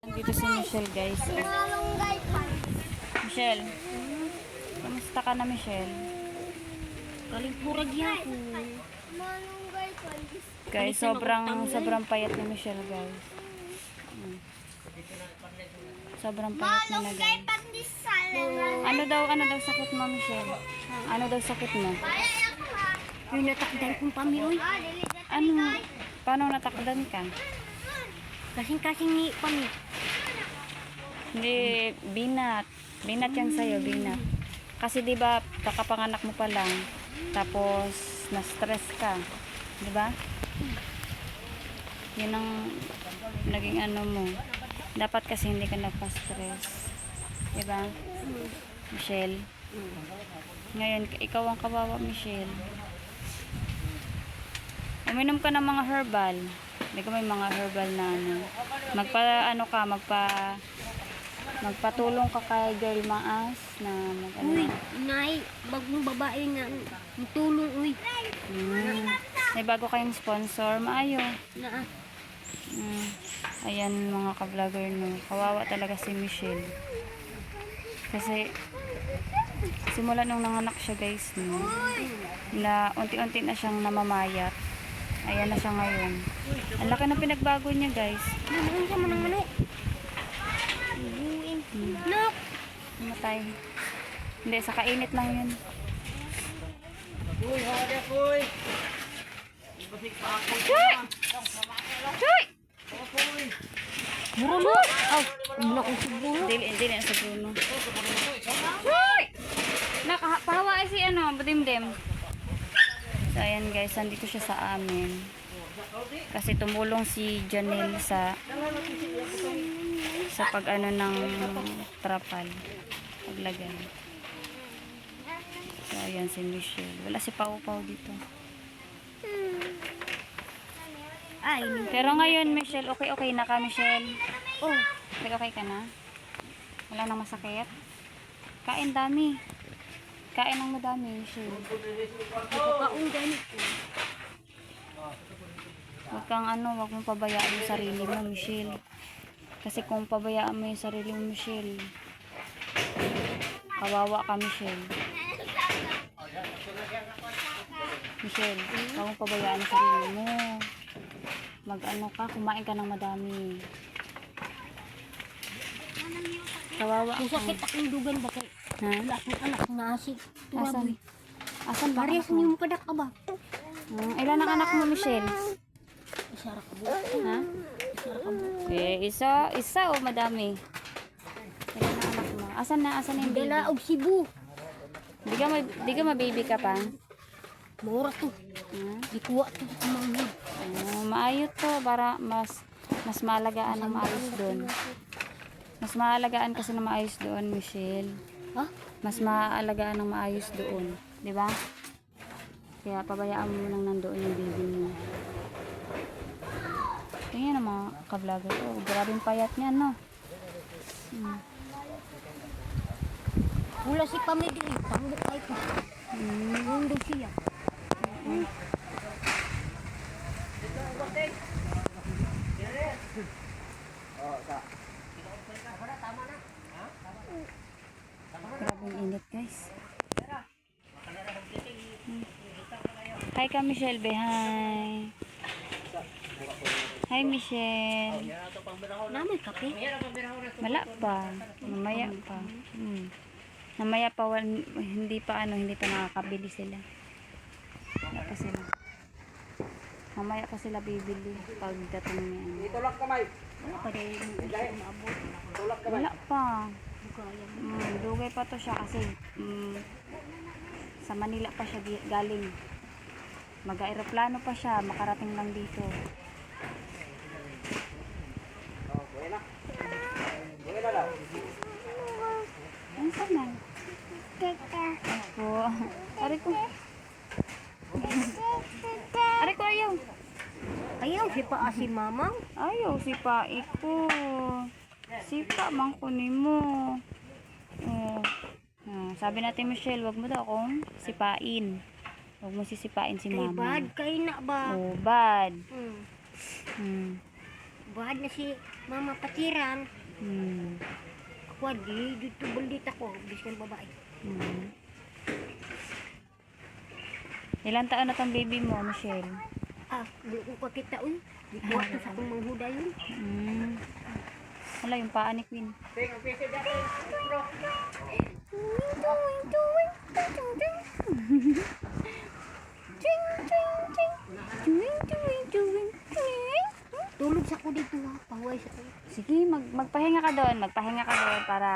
Dito si Michelle, guys. Michelle, kamusta ka na, Michelle? Kalingkurag ako. Guys, sobrang payat ni Michelle, guys. Sobrang payat na guys. Ano daw sakit mo, Michelle? Ano daw sakit mo? Yung natakdan kong pamilya. Ano? Paano natakdan ka? Kasing-kasing ni pamilya. Hindi, binat. Binat yan sa'yo, binat. Kasi di ba kakapanganak mo pa lang, tapos na-stress ka. Di ba? Yun ang naging ano mo. Dapat kasi hindi ka nagpa-stress. Di ba? Michelle? Ngayon, ikaw ang kawawa, Michelle. Uminom ka ng mga herbal. Hindi ko may mga herbal na ano. Magpatulong ka kay Girl Maas na Uy, nay, bagong babae nga tulong, uy. May bago kayong sponsor. Maayo. Na, Ayan mga ka-vlogger no. Kawawa talaga si Michelle. Kasi simula nung nanganak siya guys no, na unti-unti na siyang namamayat. Ayan na siya ngayon. Ang laki ng pinagbago niya guys. naman siya manang manok. Nok! Matay. Hindi, sa kainit lang yun. Uy, hawak ya, kuy. Choy! Choy! Bruno! Aw, wala kong siguro. Hindi na sa Bruno. Choy! Nakapahawa si ano, budimdim. So ayan guys, nandito siya sa amin. Kasi tumulong si Janelle sa pag ano ng trapal. Paglagay. So ayan si Michelle. Wala si Pau Pau dito. Ay, Pero ngayon Michelle, okay na ka Michelle? oh, Okay ka na? Wala nang masakit? Kain dami. Kain ng madami Michelle. kaong ganit ko. Huwag mong pabayaan yung sarili mo, Michelle. Kasi kung pabayaan mo yung sarili mo, Michelle, kawawa ka, Michelle. Michelle, huwag mong pabayaan yung sarili mo. Kumain ka ng madami. Kawawa Kung ka. sakit akong dugan ba kay Ha? wala akong anak na asig. Asan? Asan ba? Parehas niyo mo padak ka ba? Ilan ang anak mo, Michelle? Isara ka ba? Ha? Isara ka ba? Isa o madami? Ilan ang anak mo? Asan na yung baby? Dala og Cebu. Di ka mababy ka pa? Mura to. Di kuha to sa manghid. Maayot to para mas maalagaan ng maayos doon. Mas maalagaan kasi ng maayos doon, Michelle. Ha? Mas maalagaan ng maayos doon, 'di ba? Kaya pabayaan mo nang nandoon yung baby mo. Tingnan ang mga ka-vlogger. Oh, grabing payat niya, no? Wala si pamilya. Tambok ay ko. Mundo siya. Grabing init, guys. Hi ka, Michelle. Hi. Hi, Michelle. Namoy kape. Wala pa. Mamaya pa. Mamaya pa, hindi pa nakakabili sila. Wala pa sila. Mamaya pa sila bibili pagdating niya. Itulak kamay. Wala pa rin maabot. Tulak kamay. Wala pa. Dugay pa to siya kasi sa Manila pa siya galing. Mag-aeroplano pa siya, makarating lang dito. Oh, buena. Buena daw. Ano sana? Ako. Aray ko. Aray ko, ayaw. Ayaw, si pa si mamang. Ayaw, sipa ko. Sipa, man kunin mo. Oh. Sabi natin, Michelle, wag mo daw akong sipain. Wag mo sisipain si Kay mama. bad, kay na ba? Oh, bad. Hmm. Hmm. Buhad na si mama patiran. Ako dito bulit ako. Biskan babae. Ilan taon na tong baby mo, Michelle? Di ko pakita uy. Di ko ako sa akong manghuda yun. Wala yung paa ni Queen. Ting, umpisa dyan, ting. Bro. Tulog sa ko dito ha. Paway sa ko. Sige, magpahinga ka doon. Magpahinga ka doon para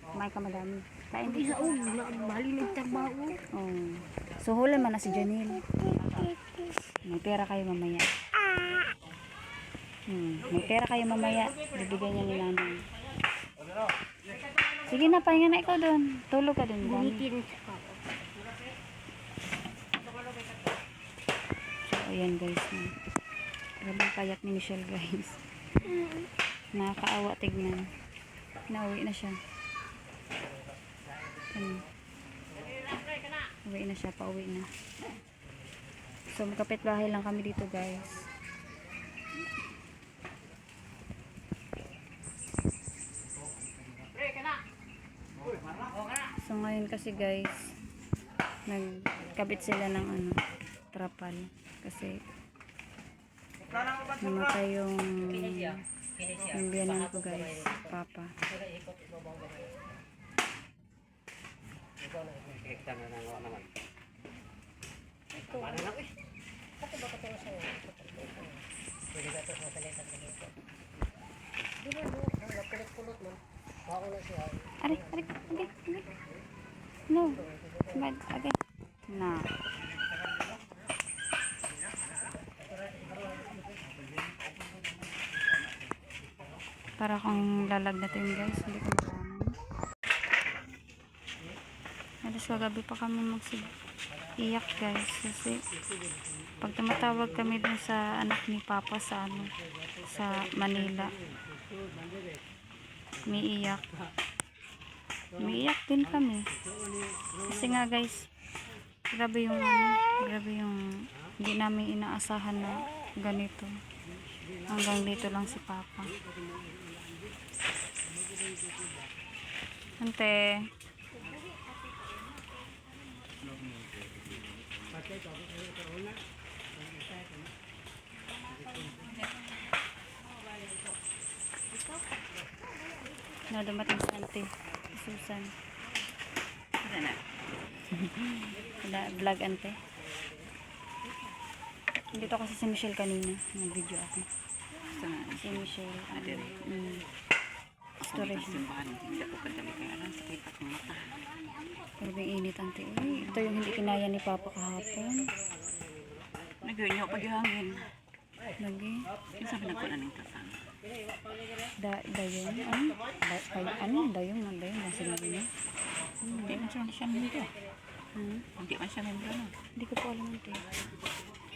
kumain ka madami. Kain Hindi dito. sa bali nagtrabaho. Oh. So, huli man na si Janelle. May pera kayo mamaya. May pera kayo mamaya. Bibigyan niya ni nanay. Sige na, pahinga na ikaw doon. Tulog ka doon. Dami. Bunitin sa ko. So, ayan guys. Grabe payat ni Michelle guys. Nakakaawa tignan. Nauwi na siya. Uwi na siya, pauwi na. So, magkapit bahay lang kami dito guys. So, ngayon kasi guys, nagkabit sila ng trapal. Kasi, namatay yung biyanan ko guys, papa. Aray, aray, okay. No, bad, okay. No. Para kung lalagnatin guys, hindi ko malaman. Alas kagabi pa kami iyak guys kasi pag tumatawag kami dun sa anak ni Papa sa sa Manila, umiiyak din kami kasi nga guys, grabe yung hindi namin inaasahan na ganito. Hanggang dito lang si Papa. Ante. Na dumating si Ante. Susan. Vlog Ante. Dito kasi si Michelle kanina. Nag-video ako. Si Michelle. Storage na. Grabe init Ante. Ito yung hindi kinaya ni Papa kahapon. Nagawin pag hangin. Lagi. Yung sabi na ko na ng tasang. Dayong. Dayong. Nasa sinabi niya. Hindi man siya membro. Hindi man siya membro no. Hindi ko po alam Ante.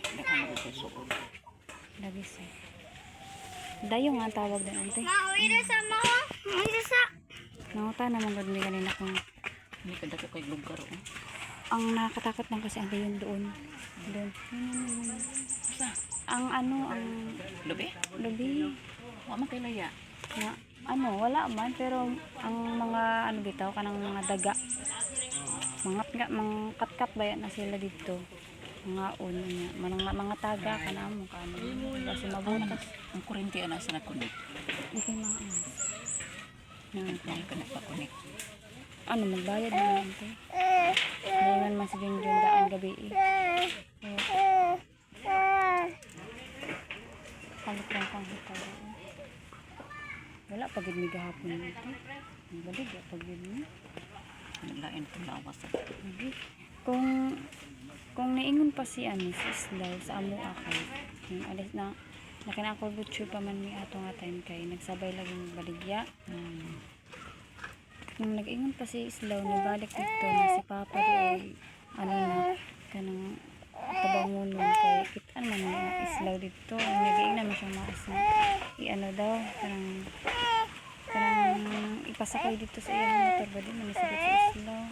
Hindi ka magsusuod. Lagi siya. Dayong ang tawag din Ante. Mauwi sa mo. Mauwi sa. Nanguta naman gud ni kanina kung Hindi ka dako kay lugar. ang nakakatakot lang kasi Ante yun doon. Ang ang Lubi? lubi Wa man kay laya. na wala man pero ang mga bitaw kanang mga daga mga katkat ba yan na sila dito mga niya mga taga kanamo kasi mabutas Ang kurente ana sa nakunik. okay mga Hindi ka nagpakunik. magbayad na lang ito ngayon mas yung daan gabi palit lang pang hitaw wala pagid mi gahapon ito ang balig pagid mi Lain kung lawas. kung naingon pa si si Islaw sa amo ako yung alis na nakinako butcher pa man mi ato nga time kay nagsabay laging baligya nung nag-ingon pa si Islaw nibalik dito na si Papa di na kanang tabangunon kay kitaan man na Islaw dito nag-iing naman siyang maas na daw kanang ipasakay dito sa iyang motor ba di manisagot si Islaw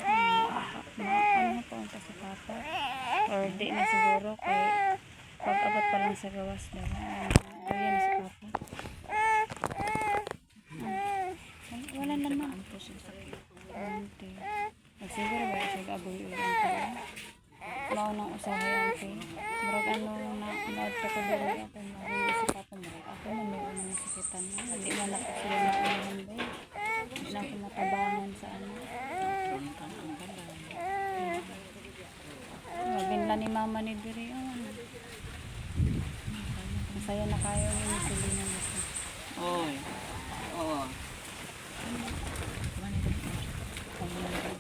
paunta si Papa or di na siguro kay pag abot pa lang sa gawas daw ganyan si Papa ko siya sakit. Ante. Nagsiguro ba siya aboy ulit ang tayo? Mao nang usahay ante. Murag ano na naadto ko diri ako mahuwi sa papa mo. Ako man may unang sakitan. Hindi man ako sila na unahan ba. Hindi na ako matabangan sa ano. Tungkan ang galang. Mabinla ni mama ni diri ano. Masaya na kayo ni Selena nito. Oy. Oo. Kumain ka dito. Ano ka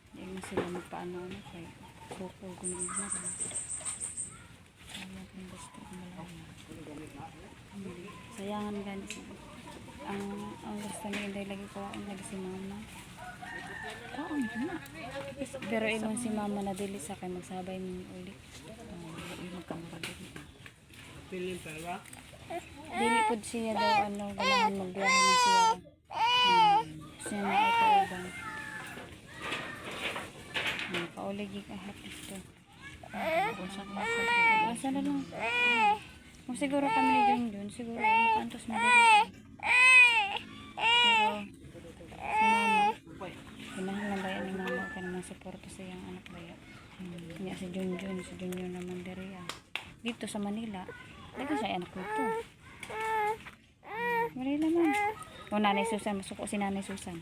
Hindi mo sila magpaano-ano kay sukol kung hindi na. Kaya kung gusto ko malaman. Sayangan gani siya. Ang gusto niya hindi lagi ko ang lagi si mama. Oo, na. Pero ingon si mama na dili sa kay magsabay mi ulit. Iyon magkamura din. Dili pud siya daw ano ganahan magbiyahe na siya. Siya na ito ubang. Kauligi kahit ito. Kung saan ka sa Asa na lang. Kung siguro kami ni Junjun, siguro makantos mo dito. Pero si mama, kinahanglan ba yan ni mama ka naman suporta sa iyang anak ba yan? Kanya si Junjun naman diri ah. Dito sa Manila, dito sa anak ko ito. Manila man. O Nanay Susan, masuko si Nanay Susan.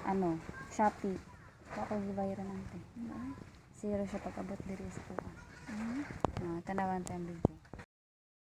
Ano, Shopee. Ako gibayaran natin. Zero siya pag-abot diri sa kuha. Tanawan tayo ang video.